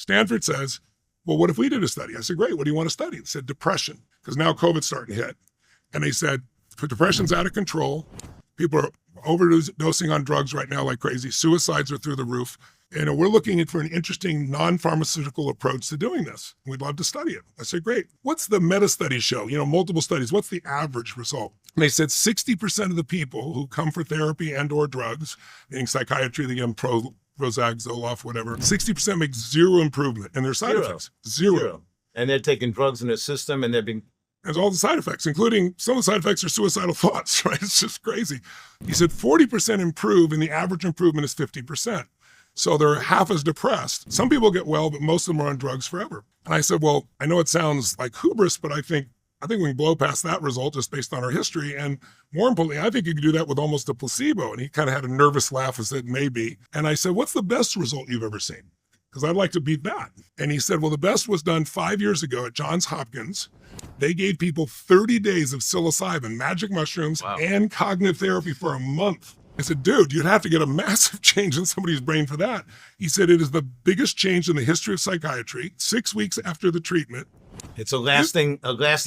Stanford says, well, what if we did a study? I said, great. What do you want to study? They said depression, because now COVID's starting to hit. And they said, depression's out of control. People are overdosing on drugs right now like crazy. Suicides are through the roof. And we're looking for an interesting non-pharmaceutical approach to doing this. We'd love to study it. I said, great. What's the meta-study show? Multiple studies. What's the average result? And they said 60% of the people who come for therapy and or drugs, meaning psychiatry, they give them Prozac, Zoloft, whatever, 60% make zero improvement in their side effects. Zero. And they're taking drugs in their system and they're being... There's all the side effects, including some of the side effects are suicidal thoughts, right? It's just crazy. He said 40% improve and the average improvement is 50%. So they're half as depressed. Some people get well, but most of them are on drugs forever. And I said, well, I know it sounds like hubris, but I think we can blow past that result just based on our history. And more importantly, I think you could do that with almost a placebo. And he kind of had a nervous laugh and said, maybe. And I said, what's the best result you've ever seen? Because I'd like to beat that. And he said, well, the best was done 5 years ago at Johns Hopkins. They gave people 30 days of psilocybin, magic mushrooms, and cognitive therapy for a month. I said, dude, you'd have to get a massive change in somebody's brain for that. He said, it is the biggest change in the history of psychiatry. 6 weeks after the treatment. It's a lasting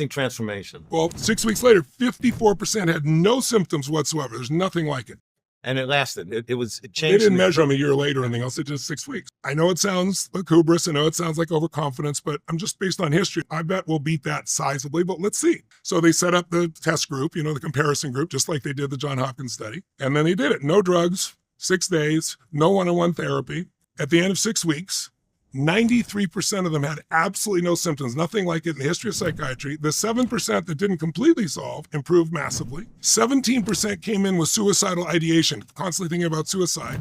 transformation. Well, 6 weeks later, 54% had no symptoms whatsoever. There's nothing like it. And it lasted. It changed. They didn't measure them a year later or anything else. It just 6 weeks. I know it sounds like hubris. I know it sounds like overconfidence, but I'm just based on history. I bet we'll beat that sizably, but let's see. So they set up the test group, the comparison group, just like they did the Johns Hopkins study. And then they did it. No drugs, 6 days, no one-on-one therapy. At the end of 6 weeks, 93% of them had absolutely no symptoms, nothing like it in the history of psychiatry. The 7% that didn't completely solve improved massively. 17% came in with suicidal ideation, constantly thinking about suicide.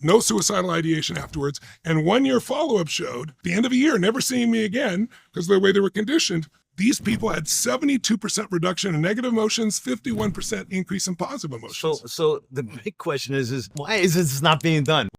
No suicidal ideation afterwards. And 1 year follow-up showed, at the end of a year, never seeing me again, because of the way they were conditioned, these people had 72% reduction in negative emotions, 51% increase in positive emotions. So the big question is why is this not being done?